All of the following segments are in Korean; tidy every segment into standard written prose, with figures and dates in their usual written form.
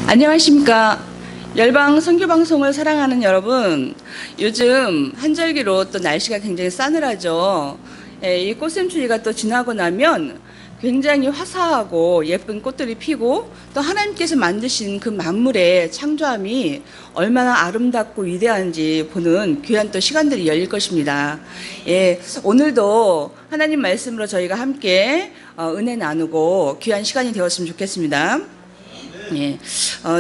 안녕하십니까. 열방 선교방송을 사랑하는 여러분, 요즘 한절기로 또 날씨가 굉장히 싸늘하죠. 이 꽃샘추위가 또 지나고 나면 굉장히 화사하고 예쁜 꽃들이 피고 또 하나님께서 만드신 그 만물의 창조함이 얼마나 아름답고 위대한지 보는 귀한 또 시간들이 열릴 것입니다. 오늘도 하나님 말씀으로 저희가 함께 은혜 나누고 귀한 시간이 되었으면 좋겠습니다.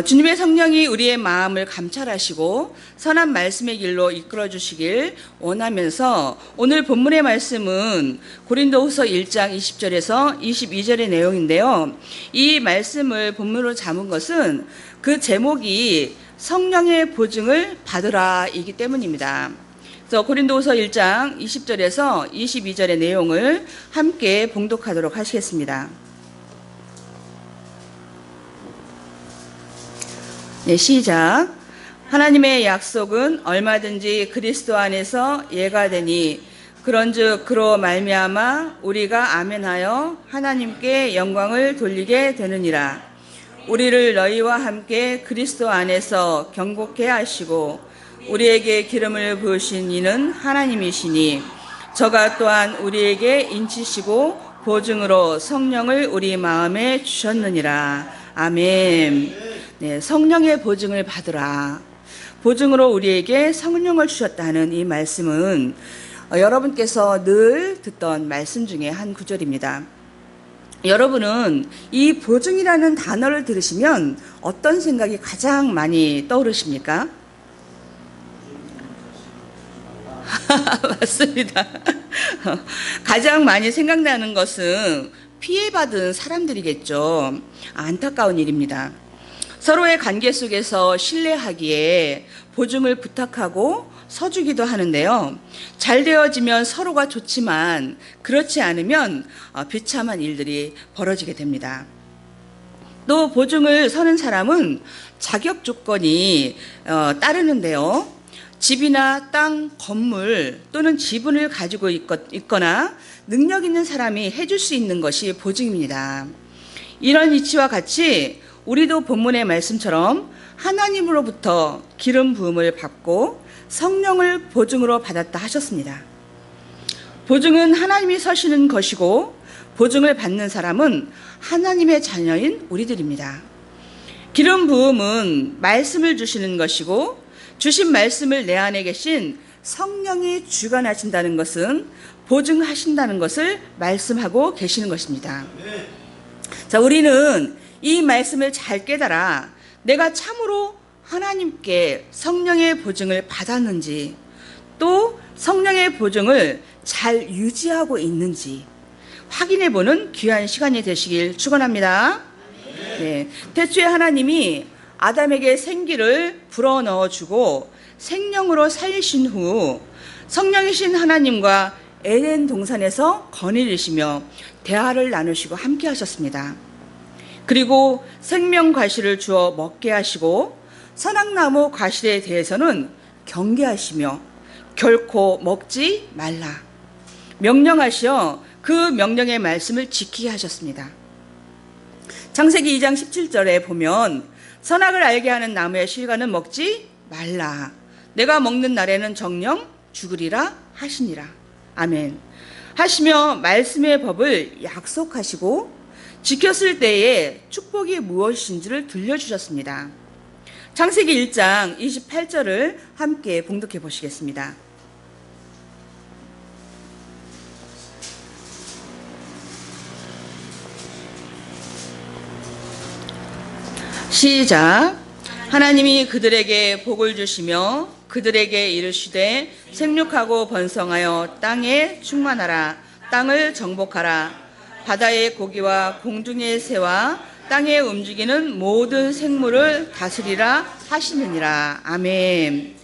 주님의 성령이 우리의 마음을 감찰하시고 선한 말씀의 길로 이끌어 주시길 원하면서 오늘 본문의 말씀은 고린도후서 1장 20절에서 22절의 내용인데요. 이 말씀을 본문으로 잡은 것은 그 제목이 성령의 보증을 받으라 이기 때문입니다. 그래서 고린도후서 1장 20절에서 22절의 내용을 함께 봉독하도록 하시겠습니다. 시작. 하나님의 약속은 얼마든지 그리스도 안에서 예가 되니 그런즉 그로 말미암아 우리가 아멘하여 하나님께 영광을 돌리게 되느니라. 우리를 너희와 함께 그리스도 안에서 경고케 하시고 우리에게 기름을 부으신 이는 하나님이시니 저가 또한 우리에게 인치시고 보증으로 성령을 우리 마음에 주셨느니라. 아멘. 성령의 보증을 받으라. 보증으로 우리에게 성령을 주셨다는 이 말씀은 여러분께서 늘 듣던 말씀 중에 한 구절입니다. 여러분은 이 보증이라는 단어를 들으시면 어떤 생각이 가장 많이 떠오르십니까? 맞습니다. 가장 많이 생각나는 것은 피해받은 사람들이겠죠. 안타까운 일입니다. 서로의 관계 속에서 신뢰하기에 보증을 부탁하고 서주기도 하는데요. 잘 되어지면 서로가 좋지만 그렇지 않으면 비참한 일들이 벌어지게 됩니다. 또 보증을 서는 사람은 자격 조건이 따르는데요. 집이나 땅, 건물 또는 지분을 가지고 있거나 능력 있는 사람이 해줄 수 있는 것이 보증입니다. 이런 이치와 같이 우리도 본문의 말씀처럼 하나님으로부터 기름 부음을 받고 성령을 보증으로 받았다 하셨습니다. 보증은 하나님이 서시는 것이고 보증을 받는 사람은 하나님의 자녀인 우리들입니다. 기름 부음은 말씀을 주시는 것이고 주신 말씀을 내 안에 계신 성령이 주관하신다는 것은 보증하신다는 것을 말씀하고 계시는 것입니다. 자, 우리는 이 말씀을 잘 깨달아 내가 참으로 하나님께 성령의 보증을 받았는지 또 성령의 보증을 잘 유지하고 있는지 확인해보는 귀한 시간이 되시길 축원합니다. 태초에 하나님이 아담에게 생기를 불어넣어주고 생명으로 살리신 후 성령이신 하나님과 에덴 동산에서 거닐으시며 대화를 나누시고 함께 하셨습니다. 그리고 생명 과실을 주어 먹게 하시고 선악나무 과실에 대해서는 경계하시며 결코 먹지 말라 명령하시어 그 명령의 말씀을 지키게 하셨습니다. 창세기 2장 17절에 보면 선악을 알게 하는 나무의 실과는 먹지 말라. 내가 먹는 날에는 정령 죽으리라 하시니라. 아멘. 하시며 말씀의 법을 약속하시고 지켰을 때에 축복이 무엇인지를 들려주셨습니다. 창세기 1장 28절을 함께 봉독해 보시겠습니다. 시작. 하나님이 그들에게 복을 주시며 그들에게 이르시되 생육하고 번성하여 땅에 충만하라. 땅을 정복하라. 바다의 고기와 공중의 새와 땅에 움직이는 모든 생물을 다스리라 하시느니라. 아멘.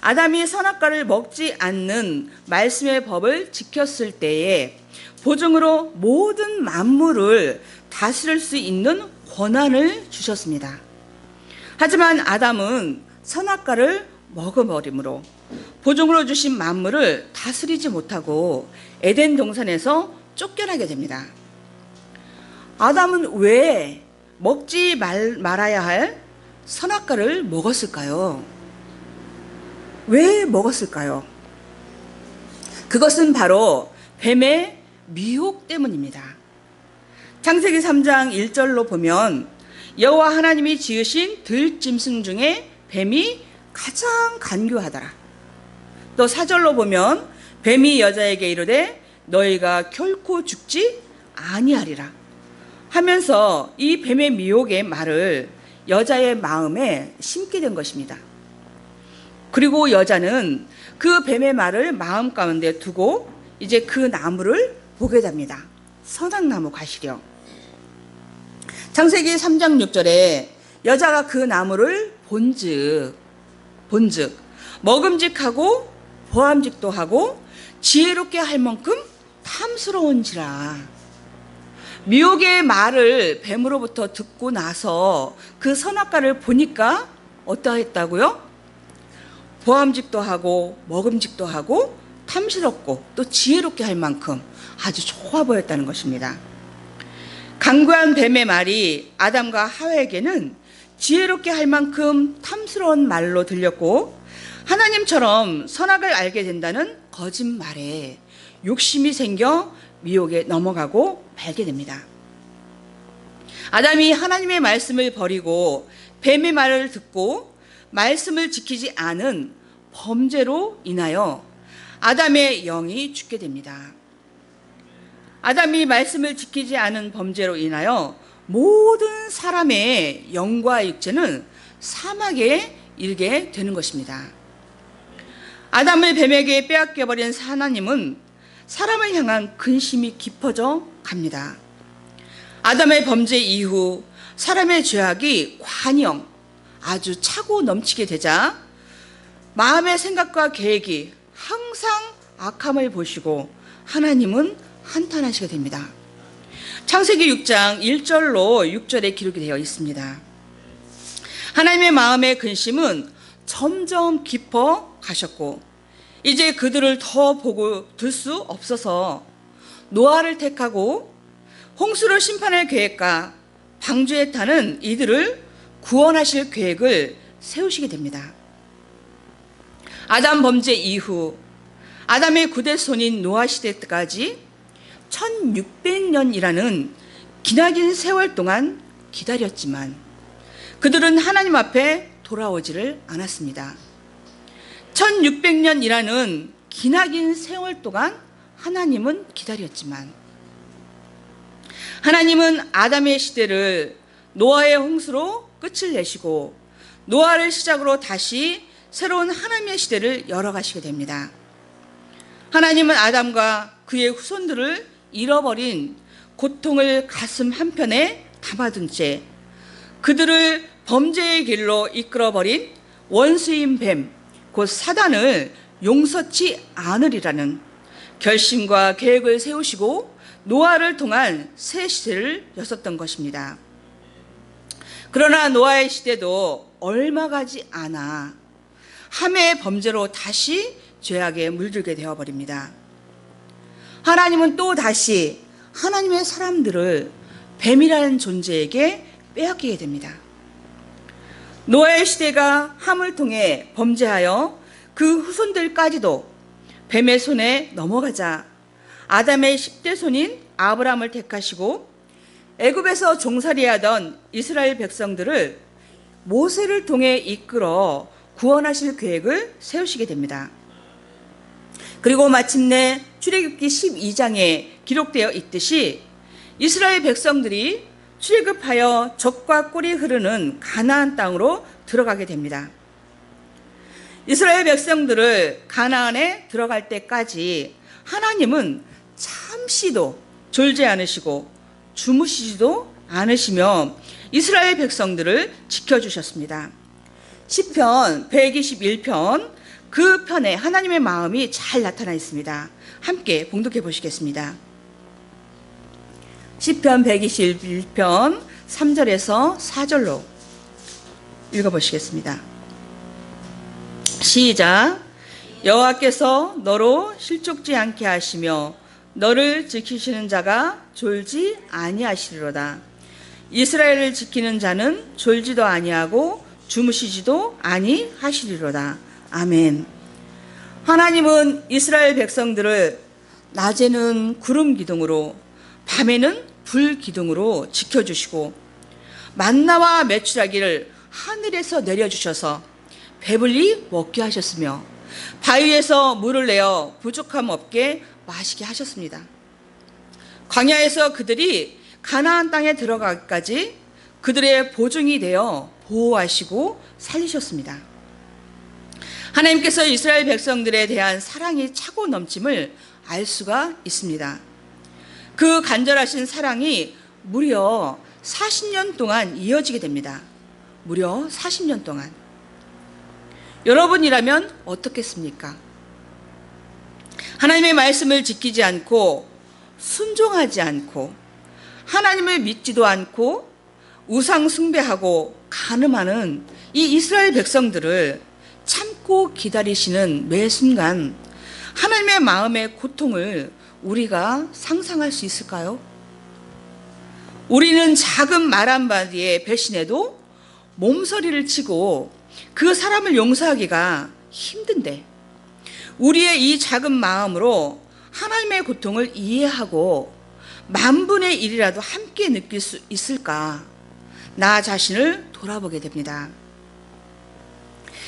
아담이 선악과를 먹지 않는 말씀의 법을 지켰을 때에 보증으로 모든 만물을 다스릴 수 있는 권한을 주셨습니다. 하지만 아담은 선악과를 먹어버림으로 보증으로 주신 만물을 다스리지 못하고 에덴 동산에서 쫓겨나게 됩니다. 아담은 왜 먹지 말아야 할 선악과를 먹었을까요? 왜 먹었을까요? 그것은 바로 뱀의 미혹 때문입니다. 창세기 3장 1절로 보면 여호와 하나님이 지으신 들짐승 중에 뱀이 가장 간교하더라. 또 4절로 보면 뱀이 여자에게 이르되 너희가 결코 죽지 아니하리라 하면서 이 뱀의 미혹의 말을 여자의 마음에 심게 된 것입니다. 그리고 여자는 그 뱀의 말을 마음 가운데 두고 이제 그 나무를 보게 됩니다. 선악나무 과실이요. 창세기 3장 6절에 여자가 그 나무를 본즉 먹음직하고 보암직도 하고 지혜롭게 할 만큼 탐스러운지라. 미혹의 말을 뱀으로부터 듣고 나서 그 선악과를 보니까 어떠했다고요? 보암직도 하고 먹음직도 하고 탐스럽고 또 지혜롭게 할 만큼 아주 좋아 보였다는 것입니다. 강구한 뱀의 말이 아담과 하와에게는 지혜롭게 할 만큼 탐스러운 말로 들렸고 하나님처럼 선악을 알게 된다는 거짓말에 욕심이 생겨 미혹에 넘어가고 말게 됩니다. 아담이 하나님의 말씀을 버리고 뱀의 말을 듣고 말씀을 지키지 않은 범죄로 인하여 아담의 영이 죽게 됩니다. 아담이 말씀을 지키지 않은 범죄로 인하여 모든 사람의 영과 육체는 사막에 이르게 되는 것입니다. 아담을 뱀에게 빼앗겨버린 하나님은 사람을 향한 근심이 깊어져 갑니다. 아담의 범죄 이후 사람의 죄악이 관영 아주 차고 넘치게 되자 마음의 생각과 계획이 항상 악함을 보시고 하나님은 한탄하시게 됩니다. 창세기 6장 1절로 6절에 기록이 되어 있습니다. 하나님의 마음의 근심은 점점 깊어 가셨고 이제 그들을 더 보고 둘 수 없어서 노아를 택하고 홍수로 심판할 계획과 방주에 타는 이들을 구원하실 계획을 세우시게 됩니다. 아담 범죄 이후 아담의 구대손인 노아 시대 때까지 1600년이라는 기나긴 세월 동안 기다렸지만 그들은 하나님 앞에 돌아오지를 않았습니다. 1600년이라는 기나긴 세월 동안 하나님은 기다렸지만 하나님은 아담의 시대를 노아의 홍수로 끝을 내시고 노아를 시작으로 다시 새로운 하나님의 시대를 열어가시게 됩니다. 하나님은 아담과 그의 후손들을 잃어버린 고통을 가슴 한편에 담아둔 채 그들을 범죄의 길로 이끌어버린 원수인 뱀, 곧 사단을 용서치 않으리라는 결심과 계획을 세우시고 노아를 통한 새 시대를 여셨던 것입니다. 그러나 노아의 시대도 얼마 가지 않아 함의 범죄로 다시 죄악에 물들게 되어버립니다. 하나님은 또 다시 하나님의 사람들을 뱀이라는 존재에게 빼앗기게 됩니다. 노아의 시대가 함을 통해 범죄하여 그 후손들까지도 뱀의 손에 넘어가자 아담의 10대 손인 아브라함을 택하시고 애굽에서 종살이하던 이스라엘 백성들을 모세를 통해 이끌어 구원하실 계획을 세우시게 됩니다. 그리고 마침내 출애굽기 12장에 기록되어 있듯이 이스라엘 백성들이 출애굽하여 젖과 꿀이 흐르는 가나안 땅으로 들어가게 됩니다. 이스라엘 백성들을 가나안에 들어갈 때까지 하나님은 잠시도 졸지 않으시고 주무시지도 않으시며 이스라엘 백성들을 지켜주셨습니다. 시편 121편 그 편에 하나님의 마음이 잘 나타나 있습니다. 함께 봉독해 보시겠습니다. 시편 121편 3절에서 4절로 읽어보시겠습니다. 시작. 여호와께서 너로 실족지 않게 하시며 너를 지키시는 자가 졸지 아니하시리로다. 이스라엘을 지키는 자는 졸지도 아니하고 주무시지도 아니하시리로다. 아멘. 하나님은 이스라엘 백성들을 낮에는 구름 기둥으로 밤에는 불 기둥으로 지켜주시고 만나와 메추라기를 하늘에서 내려주셔서 배불리 먹게 하셨으며 바위에서 물을 내어 부족함 없게 마시게 하셨습니다. 광야에서 그들이 가나안 땅에 들어가기까지 그들의 보증이 되어 보호하시고 살리셨습니다. 하나님께서 이스라엘 백성들에 대한 사랑이 차고 넘침을 알 수가 있습니다. 그 간절하신 사랑이 무려 40년 동안 이어지게 됩니다. 무려 40년 동안. 여러분이라면 어떻겠습니까? 하나님의 말씀을 지키지 않고 순종하지 않고 하나님을 믿지도 않고 우상 숭배하고 간음하는 이 이스라엘 백성들을 참고 기다리시는 매 순간 하나님의 마음의 고통을 우리가 상상할 수 있을까요? 우리는 작은 말 한마디에 배신해도 몸서리를 치고 그 사람을 용서하기가 힘든데 우리의 이 작은 마음으로 하나님의 고통을 이해하고 만분의 1이라도 함께 느낄 수 있을까? 나 자신을 돌아보게 됩니다.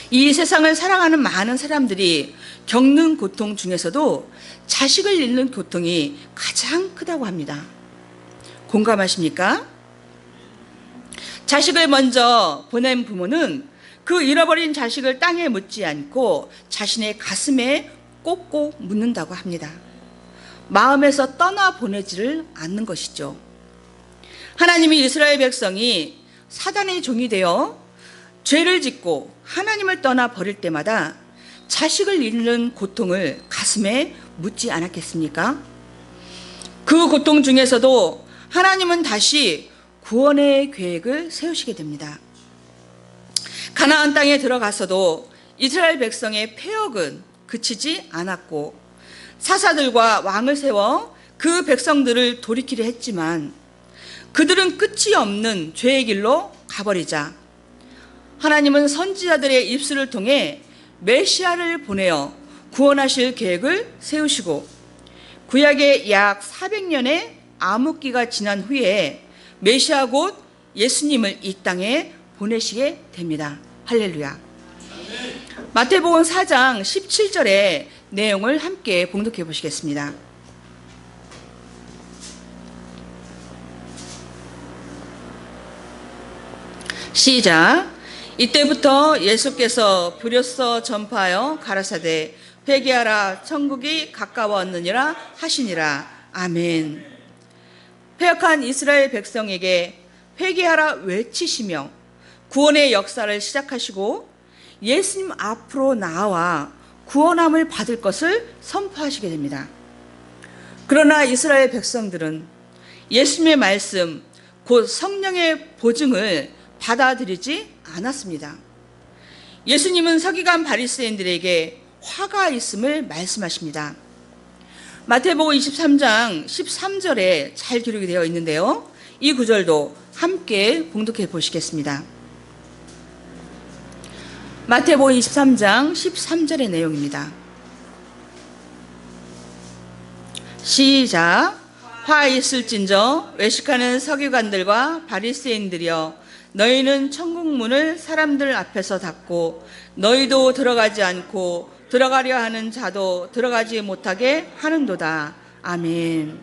이 세상을 살아가는 많은 사람들이 겪는 고통 중에서도 자식을 잃는 고통이 가장 크다고 합니다. 공감하십니까? 자식을 먼저 보낸 부모는 그 잃어버린 자식을 땅에 묻지 않고 자신의 가슴에 꼭꼭 묻는다고 합니다. 마음에서 떠나보내지를 않는 것이죠. 하나님이 이스라엘 백성이 사단의 종이 되어 죄를 짓고 하나님을 떠나버릴 때마다 자식을 잃는 고통을 가슴에 묻지 않았겠습니까? 그 고통 중에서도 하나님은 다시 구원의 계획을 세우시게 됩니다. 가나안 땅에 들어가서도 이스라엘 백성의 패역은 그치지 않았고 사사들과 왕을 세워 그 백성들을 돌이키려 했지만 그들은 끝이 없는 죄의 길로 가버리자 하나님은 선지자들의 입술을 통해 메시아를 보내어 구원하실 계획을 세우시고 구약의 약 400년의 암흑기가 지난 후에 메시아 곧 예수님을 이 땅에 보내시게 됩니다. 할렐루야. 마태복음 4장 17절의 내용을 함께 봉독해 보시겠습니다. 시작. 이때부터 예수께서 부려서 전파하여 가라사대 회개하라 천국이 가까웠느니라 하시니라. 아멘. 패역한 이스라엘 백성에게 회개하라 외치시며 구원의 역사를 시작하시고 예수님 앞으로 나와 구원함을 받을 것을 선포하시게 됩니다. 그러나 이스라엘 백성들은 예수님의 말씀 곧 성령의 보증을 받아들이지 않았습니다. 예수님은 서기관 바리새인들에게 화가 있음을 말씀하십니다. 마태복음 23장 13절에 잘 기록이 되어 있는데요. 이 구절도 함께 봉독해 보시겠습니다. 마태복음 23장 13절의 내용입니다. 시작. 화 있을진저 외식하는 서기관들과 바리새인들이여 너희는 천국문을 사람들 앞에서 닫고 너희도 들어가지 않고 들어가려 하는 자도 들어가지 못하게 하는도다. 아멘.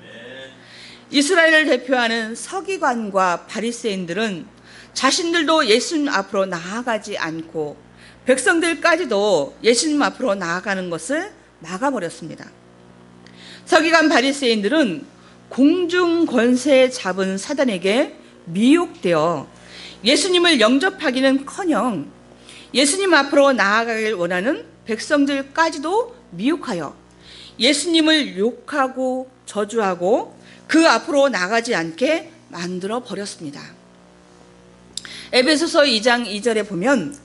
이스라엘을 대표하는 서기관과 바리새인들은 자신들도 예수님 앞으로 나아가지 않고 백성들까지도 예수님 앞으로 나아가는 것을 막아버렸습니다. 서기관 바리새인들은 공중 권세 잡은 사단에게 미혹되어 예수님을 영접하기는커녕 예수님 앞으로 나아가길 원하는 백성들까지도 미혹하여 예수님을 욕하고 저주하고 그 앞으로 나가지 않게 만들어 버렸습니다. 에베소서 2장 2절에 보면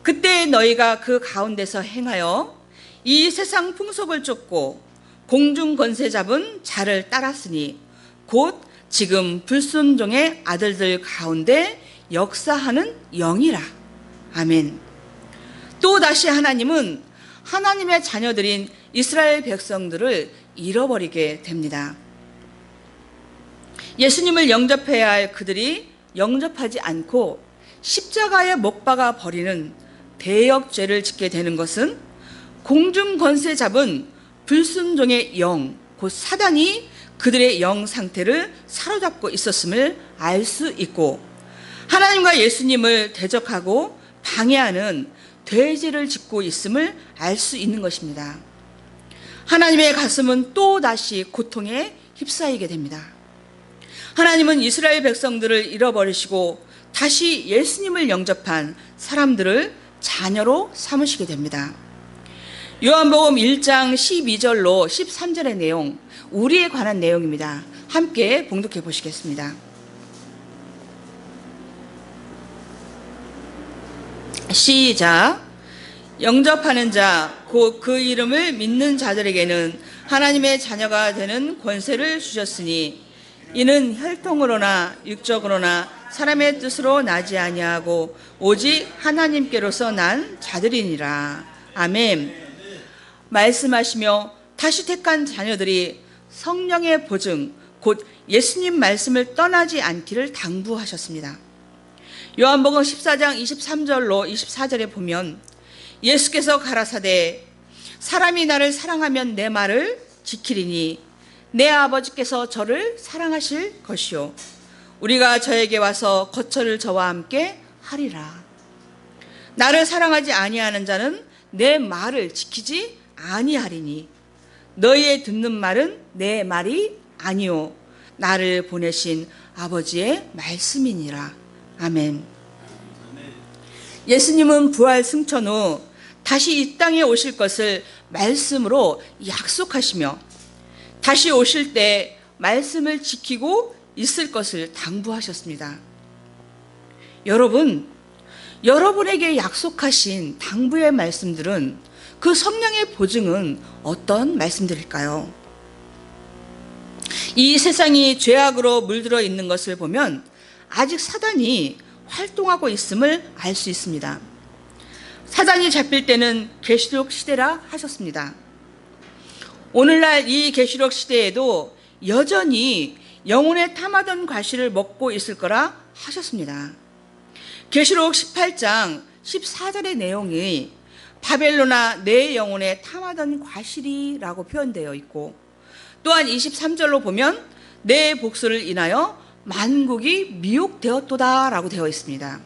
그때 너희가 그 가운데서 행하여 이 세상 풍속을 쫓고 공중 권세 잡은 자를 따랐으니 곧 지금 불순종의 아들들 가운데 역사하는 영이라. 아멘. 또 다시 하나님은 하나님의 자녀들인 이스라엘 백성들을 잃어버리게 됩니다. 예수님을 영접해야 할 그들이 영접하지 않고 십자가에 못 박아 버리는 대역죄를 짓게 되는 것은 공중 권세 잡은 불순종의 영, 곧 사단이 그들의 영 상태를 사로잡고 있었음을 알 수 있고, 하나님과 예수님을 대적하고 방해하는 돼지를 짓고 있음을 알 수 있는 것입니다. 하나님의 가슴은 또 다시 고통에 휩싸이게 됩니다. 하나님은 이스라엘 백성들을 잃어버리시고 다시 예수님을 영접한 사람들을 자녀로 삼으시게 됩니다. 요한복음 1장 12절로 13절의 내용, 우리에 관한 내용입니다. 함께 봉독해 보시겠습니다. 시작. 영접하는 자, 곧 그 이름을 믿는 자들에게는 하나님의 자녀가 되는 권세를 주셨으니 이는 혈통으로나 육적으로나 사람의 뜻으로 나지 아니하고 오직 하나님께로서 난 자들이니라. 아멘. 말씀하시며 다시 택한 자녀들이 성령의 보증, 곧 예수님 말씀을 떠나지 않기를 당부하셨습니다. 요한복음 14장 23절로 24절에 보면 예수께서 가라사대 사람이 나를 사랑하면 내 말을 지키리니 내 아버지께서 저를 사랑하실 것이요 우리가 저에게 와서 거처를 저와 함께 하리라. 나를 사랑하지 아니하는 자는 내 말을 지키지 아니하리니 너희의 듣는 말은 내 말이 아니요 나를 보내신 아버지의 말씀이니라. 아멘. 예수님은 부활 승천 후 다시 이 땅에 오실 것을 말씀으로 약속하시며 다시 오실 때 말씀을 지키고 있을 것을 당부하셨습니다. 여러분, 여러분에게 약속하신 당부의 말씀들은, 그 성령의 보증은 어떤 말씀들일까요? 이 세상이 죄악으로 물들어 있는 것을 보면 아직 사단이 활동하고 있음을 알 수 있습니다. 사단이 잡힐 때는 계시록 시대라 하셨습니다. 오늘날 이 계시록 시대에도 여전히 영혼에 탐하던 과실을 먹고 있을 거라 하셨습니다. 계시록 18장 14절의 내용이 바벨론아 내 영혼에 탐하던 과실이라고 표현되어 있고, 또한 23절로 보면 내 복수를 인하여 만국이 미혹되었도다 라고 되어 있습니다.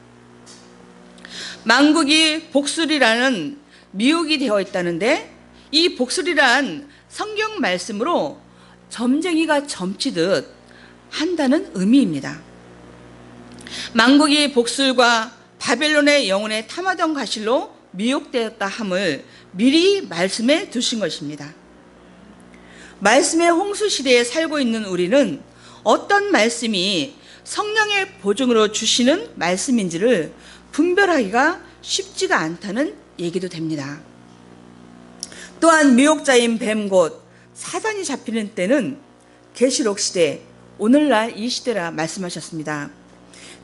만국이 복술이라는 미혹이 되어 있다는데, 이 복술이란 성경 말씀으로 점쟁이가 점치듯 한다는 의미입니다. 만국이 복술과 바벨론의 영혼에 탐하던 과실로 미혹되었다 함을 미리 말씀해 두신 것입니다. 말씀의 홍수 시대에 살고 있는 우리는 어떤 말씀이 성령의 보증으로 주시는 말씀인지를 분별하기가 쉽지가 않다는 얘기도 됩니다. 또한 미혹자인 뱀 곧 사단이 잡히는 때는 계시록 시대, 오늘날 이 시대라 말씀하셨습니다.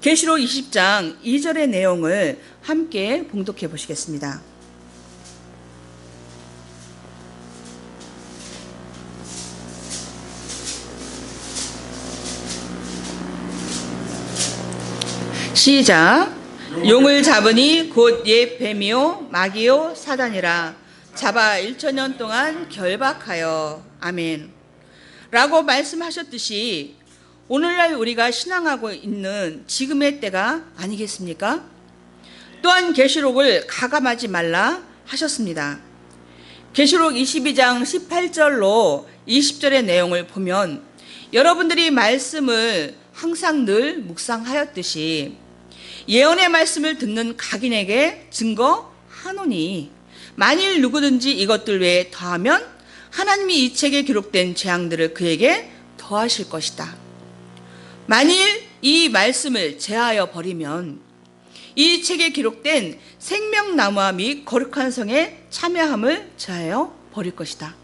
계시록 20장 2절의 내용을 함께 봉독해 보시겠습니다. 시작. 용을 잡으니 곧 옛 뱀이요 마귀요 사단이라 잡아 1000년 동안 결박하여. 아멘. 라고 말씀하셨듯이 오늘날 우리가 신앙하고 있는 지금의 때가 아니겠습니까? 또한 계시록을 가감하지 말라 하셨습니다. 계시록 22장 18절로 20절의 내용을 보면 여러분들이 말씀을 항상 늘 묵상하였듯이 예언의 말씀을 듣는 각인에게 증거하노니 만일 누구든지 이것들 외에 더하면 하나님이 이 책에 기록된 재앙들을 그에게 더하실 것이다. 만일 이 말씀을 제하여 버리면 이 책에 기록된 생명나무와 및 거룩한 성의 참여함을 제하여 버릴 것이다.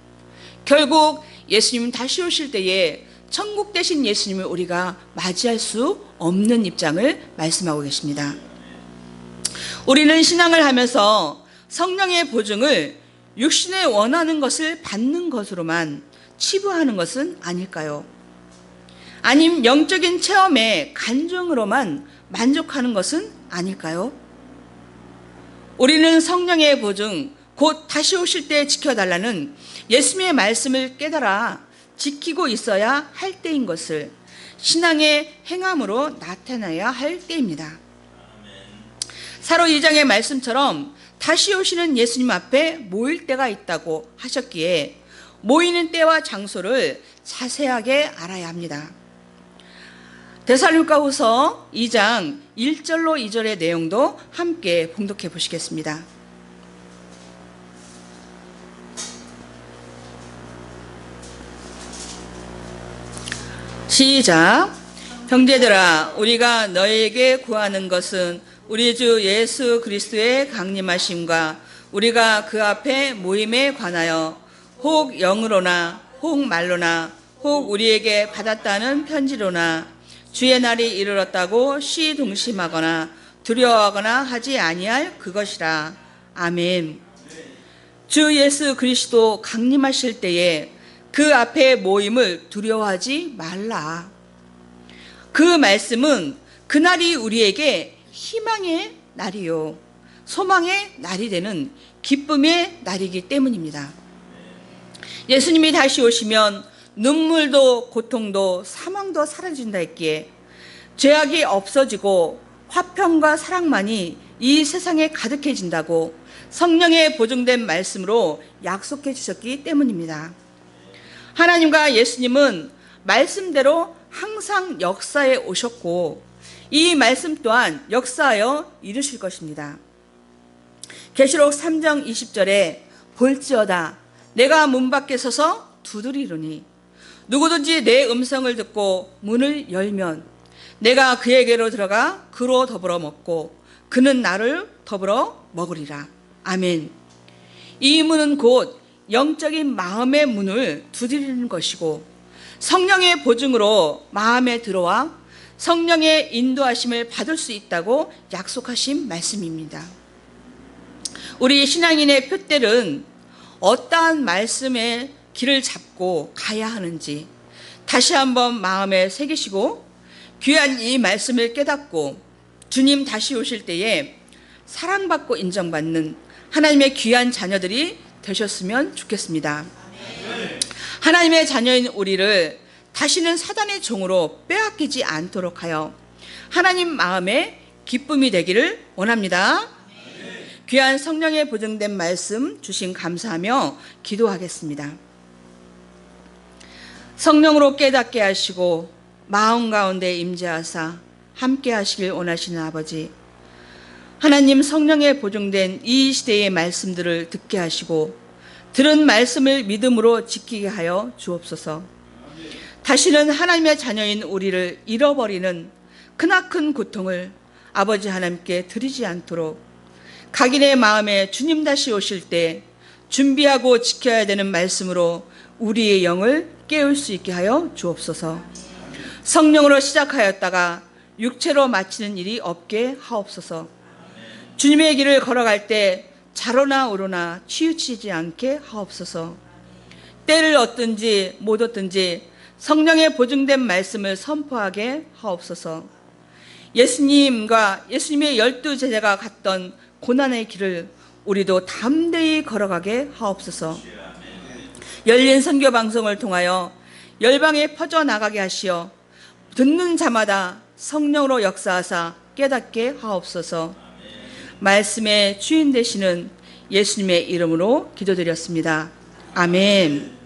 결국 예수님 다시 오실 때에 천국 되신 예수님을 우리가 맞이할 수 없는 입장을 말씀하고 계십니다. 우리는 신앙을 하면서 성령의 보증을 육신에 원하는 것을 받는 것으로만 치부하는 것은 아닐까요? 아님 영적인 체험의 간증으로만 만족하는 것은 아닐까요? 우리는 성령의 보증, 곧 다시 오실 때 지켜달라는 예수님의 말씀을 깨달아 지키고 있어야 할 때인 것을 신앙의 행함으로 나타나야 할 때입니다. 사도 2장의 말씀처럼 다시 오시는 예수님 앞에 모일 때가 있다고 하셨기에 모이는 때와 장소를 자세하게 알아야 합니다. 데살로니가후서 2장 1절로 2절의 내용도 함께 봉독해 보시겠습니다. 시작. 형제들아, 우리가 너희에게 구하는 것은 우리 주 예수 그리스도의 강림하심과 우리가 그 앞에 모임에 관하여 혹 영으로나 혹 말로나 혹 우리에게 받았다는 편지로나 주의 날이 이르렀다고 시동심하거나 두려워하거나 하지 아니할 그것이라. 아멘. 주 예수 그리스도 강림하실 때에 그 앞에 모임을 두려워하지 말라. 그 말씀은 그날이 우리에게 희망의 날이요 소망의 날이 되는 기쁨의 날이기 때문입니다. 예수님이 다시 오시면 눈물도 고통도 사망도 사라진다 했기에 죄악이 없어지고 화평과 사랑만이 이 세상에 가득해진다고 성령의 보증된 말씀으로 약속해 주셨기 때문입니다. 하나님과 예수님은 말씀대로 항상 역사에 오셨고 이 말씀 또한 역사하여 이루실 것입니다. 계시록 3장 20절에 볼지어다 내가 문 밖에 서서 두드리노니 누구든지 내 음성을 듣고 문을 열면 내가 그에게로 들어가 그로 더불어 먹고 그는 나를 더불어 먹으리라. 아멘. 이 문은 곧 영적인 마음의 문을 두드리는 것이고 성령의 보증으로 마음에 들어와 성령의 인도하심을 받을 수 있다고 약속하신 말씀입니다. 우리 신앙인의 표대는 어떠한 말씀의 길을 잡고 가야 하는지 다시 한번 마음에 새기시고 귀한 이 말씀을 깨닫고 주님 다시 오실 때에 사랑받고 인정받는 하나님의 귀한 자녀들이 되셨으면 좋겠습니다. 하나님의 자녀인 우리를 다시는 사단의 종으로 빼앗기지 않도록 하여 하나님 마음에 기쁨이 되기를 원합니다. 귀한 성령의 보증된 말씀 주신 감사하며 기도하겠습니다. 성령으로 깨닫게 하시고 마음 가운데 임재하사 함께 하시길 원하시는 아버지, 하나님 성령에 보증된 이 시대의 말씀들을 듣게 하시고 들은 말씀을 믿음으로 지키게 하여 주옵소서. 다시는 하나님의 자녀인 우리를 잃어버리는 크나큰 고통을 아버지 하나님께 드리지 않도록 각인의 마음에 주님 다시 오실 때 준비하고 지켜야 되는 말씀으로 우리의 영을 깨울 수 있게 하여 주옵소서. 성령으로 시작하였다가 육체로 마치는 일이 없게 하옵소서. 주님의 길을 걸어갈 때 좌로나 우로나 치우치지 않게 하옵소서. 때를 얻든지 못 얻든지 성령의 보증된 말씀을 선포하게 하옵소서. 예수님과 예수님의 12제자가 갔던 고난의 길을 우리도 담대히 걸어가게 하옵소서. 열린 선교 방송을 통하여 열방에 퍼져나가게 하시어 듣는 자마다 성령으로 역사하사 깨닫게 하옵소서. 말씀의 주인 되시는 예수님의 이름으로 기도드렸습니다. 아멘.